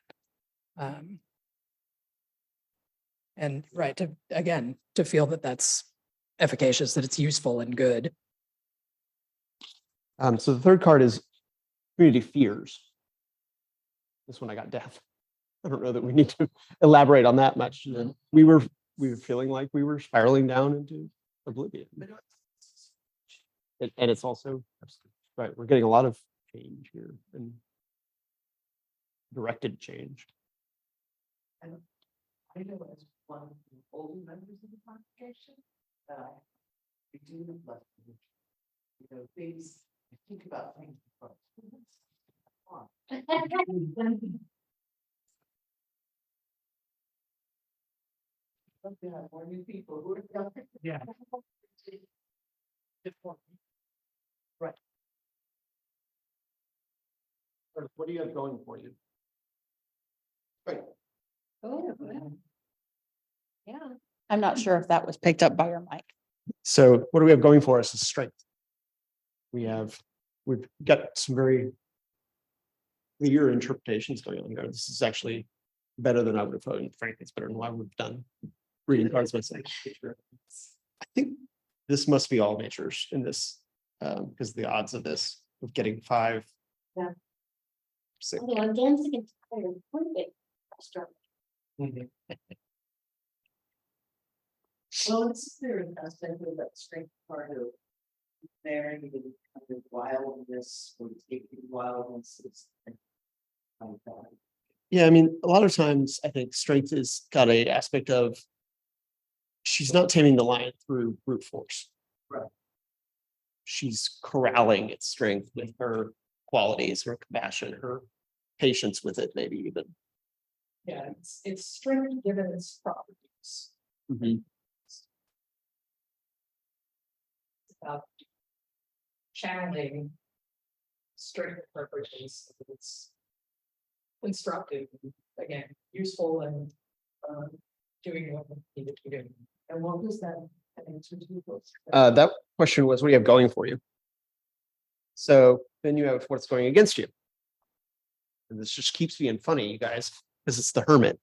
And right, to feel that that's efficacious, that it's useful and good. So the third card is community fears. This one I got death. I don't know that we need to elaborate on that much. We were feeling like we were spiraling down into oblivion. And it's also, right, we're getting a lot of change here and directed change. I know as one of the older members of the congregation, we do love, things, I think about things. More new people who are. Yeah. Right. What do you have going for you? Right. Oh, yeah. I'm not sure if that was picked up by your mic. So what do we have going for us is strength. We've got some very clear interpretations going on here. This is actually better than I would have thought. And frankly, it's better than what I would have done reading cards myself. I think this must be all natures in this, because the odds of this, of getting 5, Yeah. 6. Although I'm getting sick and tired of perfect structure. Well, it's there an aspect of that strength part of there, you can kind of wildness or taking wildness. Yeah, I mean, a lot of times I think strength has got a aspect of she's not taming the lion through brute force. Right. She's corralling its strength with her qualities, her compassion, her patience with it, maybe even. Yeah, it's strength given its properties. About channeling strength purposes. It's constructive, again, useful and doing what we need to do. And what was that? That question was, what do you have going for you? So then you have what's going against you. And this just keeps being funny, you guys, because it's the hermit.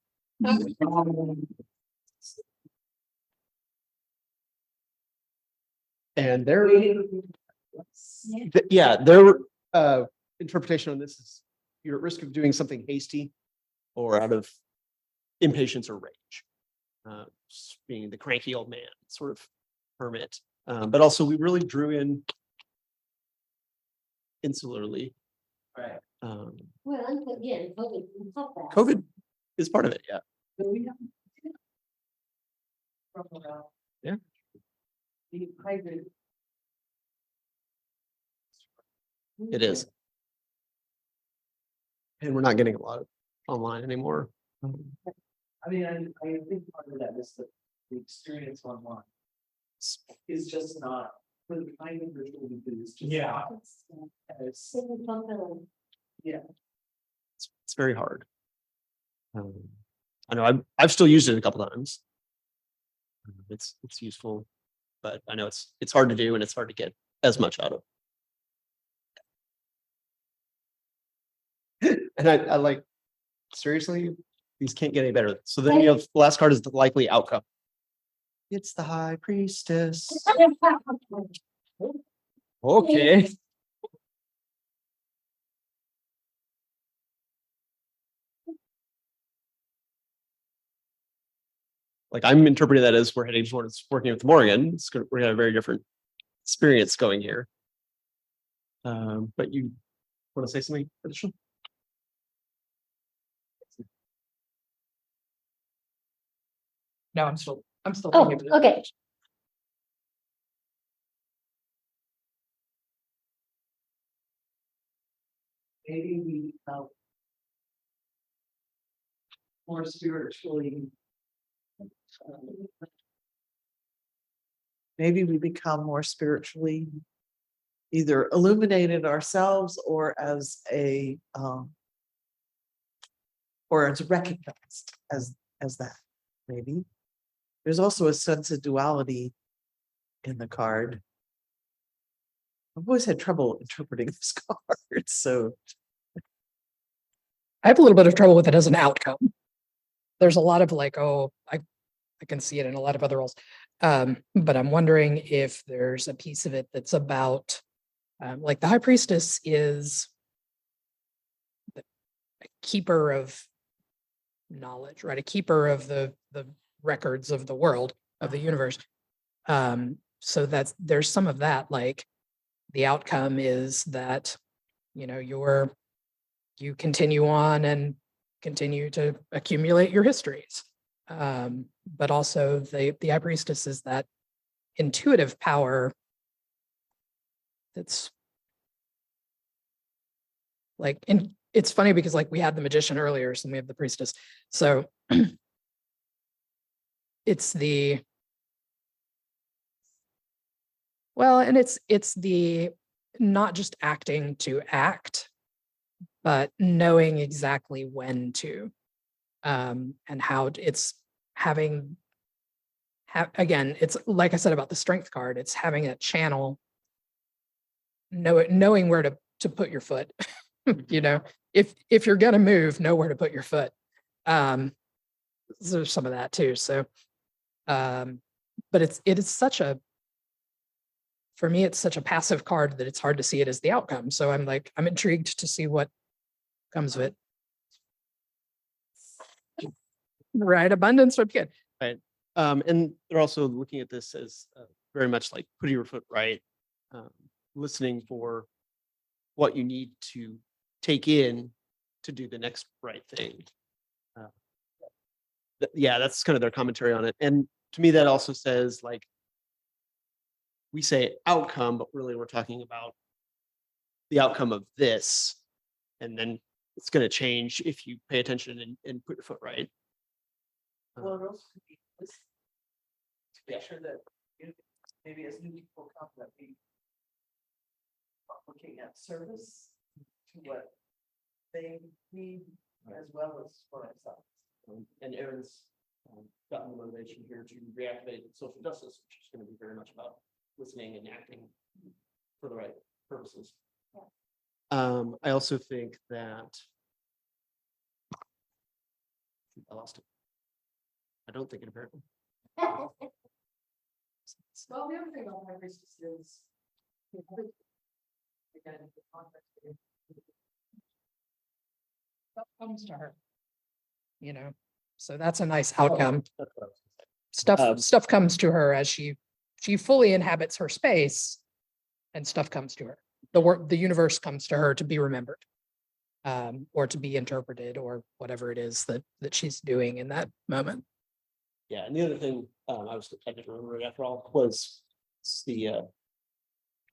And their interpretation on this is you're at risk of doing something hasty or out of impatience or rage. Being the cranky old man, sort of hermit. But also we really drew in insularly. Right. Well, again, COVID. can help that. COVID is part of it, yeah. But we have. From around. Yeah. The hybrid. It is. And we're not getting a lot of online anymore. I mean, I think part of that is the experience online is just not, for the kind of ritual we do, is just. Yeah. As, Yeah. It's very hard. I know I've still used it a couple times. It's useful, but I know it's hard to do and it's hard to get as much out of. And I like, seriously, these can't get any better. So then you have the last card is the likely outcome. It's the high priestess. Okay. Like I'm interpreting that as we're heading towards working with Morgan. We're gonna have a very different experience going here. But you want to say something additional? No, I'm still Oh, thinking of it. okay. maybe we more spiritually. Maybe we become more spiritually either illuminated ourselves or as a or it's recognized as that, maybe. There's also a sense of duality in the card. I've always had trouble interpreting this card, so I have a little bit of trouble with it as an outcome. There's a lot of like, oh, I can see it in a lot of other roles. But I'm wondering if there's a piece of it that's about, like the high priestess is a keeper of knowledge, right? A keeper of the records of the world, of the universe. So there's some of that, like the outcome is that, you continue on and continue to accumulate your histories. But also the High Priestess is that intuitive power that's like, and it's funny because like we had the magician earlier, so we have the priestess. So it's the, well, and it's the not just acting to act, but knowing exactly when to, and how it's having, again, it's like I said about the strength card, it's having a channel, knowing where to put your foot. If you're gonna move, know where to put your foot. There's some of that too. So, but it is such a, for me, it's such a passive card that it's hard to see it as the outcome. So I'm intrigued to see what comes of it. Right, abundance would be good. Right. And they're also looking at this as very much like putting your foot right, listening for what you need to take in to do the next right thing. Yeah, that's kind of their commentary on it. And to me, that also says like, we say outcome, but really we're talking about the outcome of this. And then it's going to change if you pay attention and put your foot right. Well, it also could be listening to make sure that maybe as new people come, that we are looking at service to what they need as well as for ourselves. And Aaron's gotten the motivation here to reactivate social justice, which is going to be very much about listening and acting for the right purposes. I also think that I lost it. I don't think it apparently. Well, the other thing about High Priestess is, again, the context stuff comes to her, so that's a nice outcome. That's what I was gonna say. Stuff comes to her as she fully inhabits her space, and stuff comes to her. The universe comes to her to be remembered, or to be interpreted, or whatever it is that she's doing in that moment. Yeah, and the other thing I didn't remember it after all was the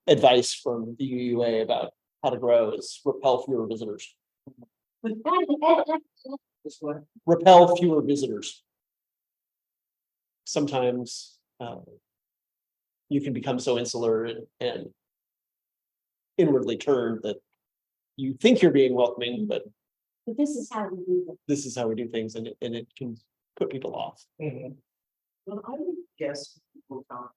advice from the UUA about how to grow is repel fewer visitors. Repel fewer visitors. Sometimes you can become so insular and inwardly turned that you think you're being welcoming, but this is how we do it. this is how we do things, and it can put people off. Well, I would guess people come.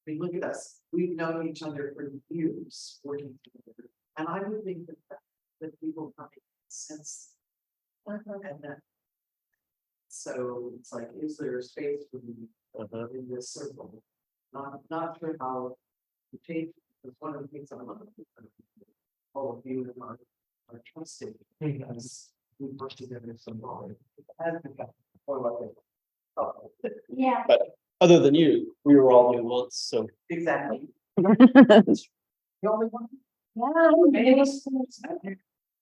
I mean, look at us. We've known each other for years working together. And I would think that people come sense. And that. So it's like, is there a space for me in this circle? Not sure how to change, because one of the things I love all of you are trusting because we work together so long. Yeah. But other than you, we were all new once, so Exactly. The only one.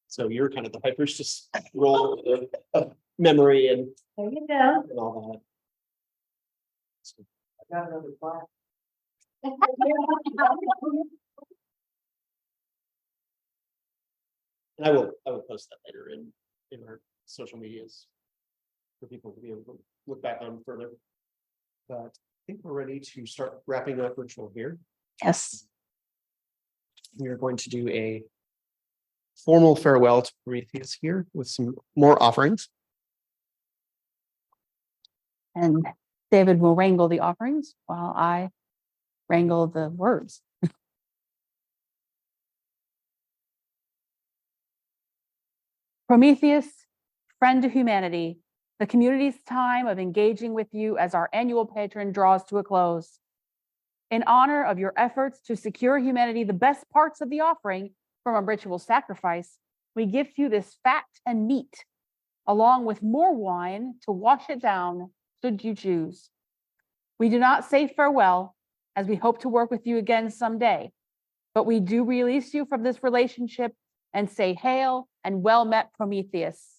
so you're kind of the High Priestess role of memory and There you go. all that. So, I got another plaque. and I will post that later in our social medias for people to be able to look back on further. But I think we're ready to start wrapping up ritual here. Yes. We are going to do a formal farewell to Prometheus here with some more offerings. And David will wrangle the offerings while I wrangle the words. Prometheus, friend to humanity, the community's time of engaging with you as our annual patron draws to a close. In honor of your efforts to secure humanity the best parts of the offering from a ritual sacrifice, we gift you this fat and meat, along with more wine to wash it down, should you choose. We do not say farewell, as we hope to work with you again someday. but we do release you from this relationship and say, hail and well met, Prometheus.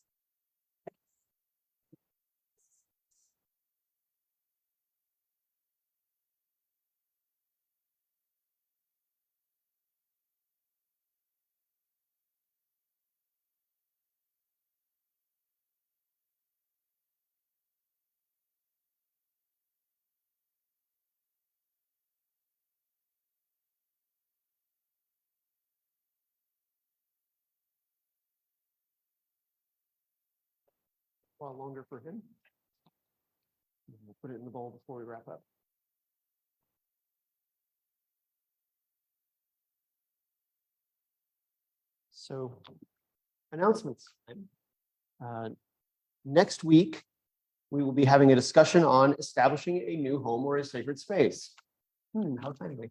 While longer for him. And we'll put it in the bowl before we wrap up. So, announcements. Next week, we will be having a discussion on establishing a new home or a sacred space. How timely.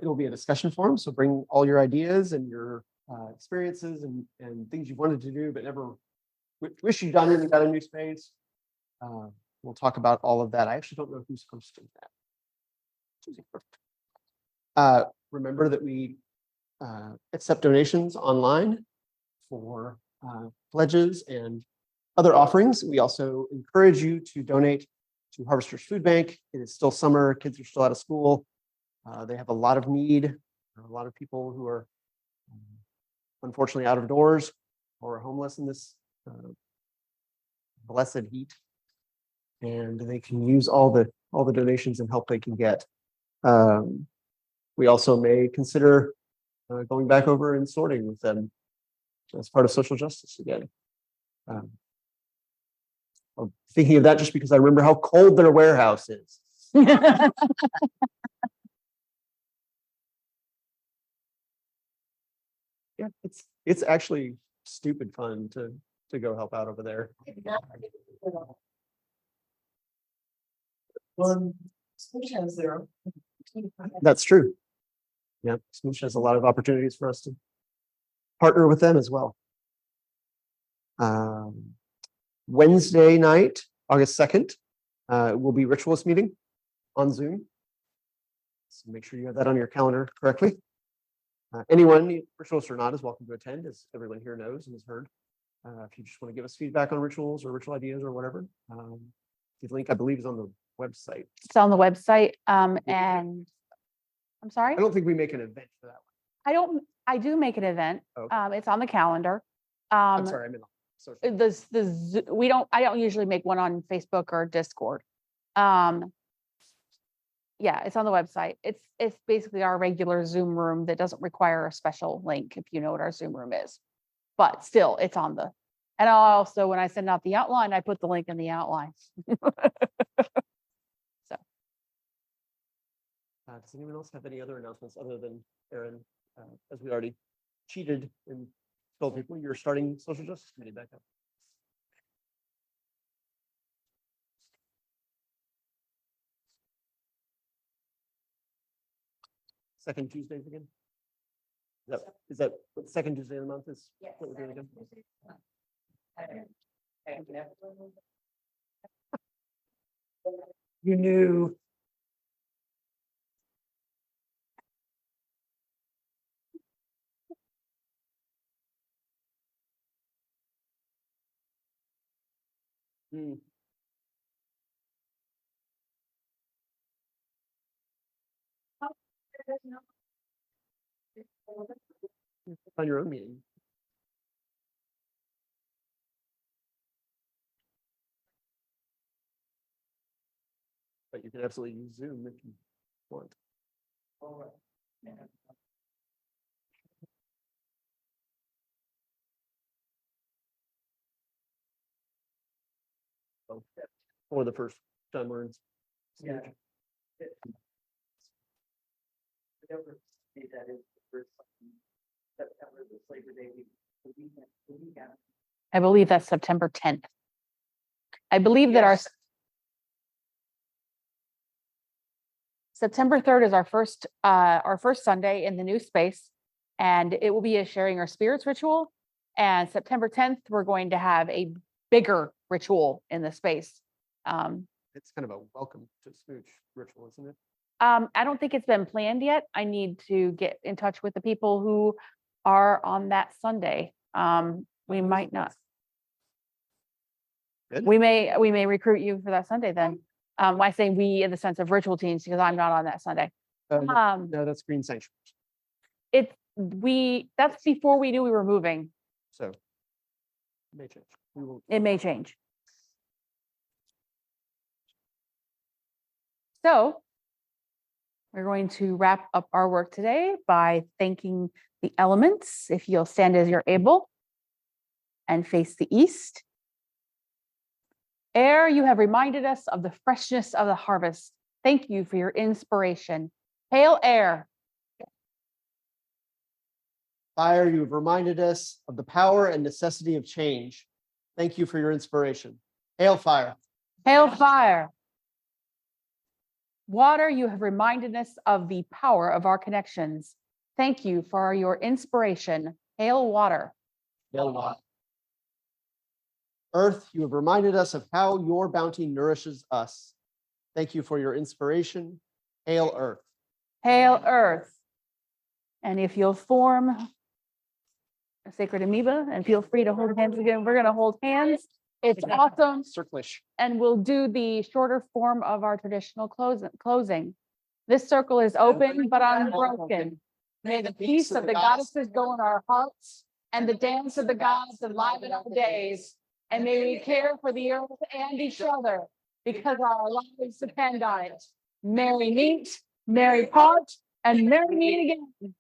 It'll be a discussion forum, so bring all your ideas and your experiences and things you wanted to do but never wish you'd done it and got a new space. We'll talk about all of that. I actually don't know who's hosting that. Remember that we accept donations online for pledges and other offerings. We also encourage you to donate to Harvesters Food Bank. It is still summer, kids are still out of school. They have a lot of need. A lot of people who are unfortunately out of doors or homeless in this blessed heat. And they can use all the donations and help they can get. We also may consider going back over and sorting with them as part of social justice again. I'm thinking of that just because I remember how cold their warehouse is. Yeah, it's actually stupid fun to go help out over there. Well, Smooch has their own. That's true. Yeah, Smooch has a lot of opportunities for us to partner with them as well. Wednesday night, August 2nd, will be Ritualist meeting on Zoom. So make sure you have that on your calendar correctly. Anyone, ritualist or not, is welcome to attend, as everyone here knows and has heard. If you just want to give us feedback on rituals or ritual ideas or whatever, the link, I believe, is on the website. It's on the website. And I'm sorry? I don't think we make an event for that one. I do make an event. Okay. It's on the calendar. I'm sorry, I meant social. I don't usually make one on Facebook or Discord. Yeah, it's on the website. It's basically our regular Zoom room that doesn't require a special link, if you know what our Zoom room is. But still, it's on the, and I'll also, when I send out the outline, I put the link in the outline. So. Does anyone else have any other announcements other than Aaron, as we already cheated and told people you're starting social justice committee back up? Second Tuesdays again? Is that what the second Tuesday of the month is? Yes. What we're doing again? You knew. On your own meeting. But you can absolutely use Zoom if you want. For the first time we're in. Yeah. That is the first September, the Labor Day week, the weekend. I believe that's September 10th. I believe that our September 3rd is our first Sunday in the new space, and it will be a sharing our spirits ritual. And September 10th, we're going to have a bigger ritual in the space. It's kind of a welcome to Smooch ritual, isn't it? I don't think it's been planned yet. I need to get in touch with the people who are on that Sunday. We might not. Good. We may recruit you for that Sunday then. I say we in the sense of virtual teams because I'm not on that Sunday. No, that's Green Sanctuary. That's before we knew we were moving. So may change. We will. It may change. So we're going to wrap up our work today by thanking the elements. If you'll stand as you're able and face the east. Air, you have reminded us of the freshness of the harvest. Thank you for your inspiration. Hail air. Fire, you have reminded us of the power and necessity of change. Thank you for your inspiration. Hail fire. Hail fire. Water, you have reminded us of the power of our connections. Thank you for your inspiration. Hail water. Hail water. Earth, you have reminded us of how your bounty nourishes us. Thank you for your inspiration. Hail earth. Hail earth. And if you'll form a sacred amoeba and feel free to hold hands again, we're going to hold hands. It's awesome. Circlish. And we'll do the shorter form of our traditional closing. This circle is open but unbroken. May the peace of the goddesses go in our hearts and the dance of the gods enliven our days. And may we care for the earth and each other because our lives depend on it. Merry meet, merry part, and merry meet again.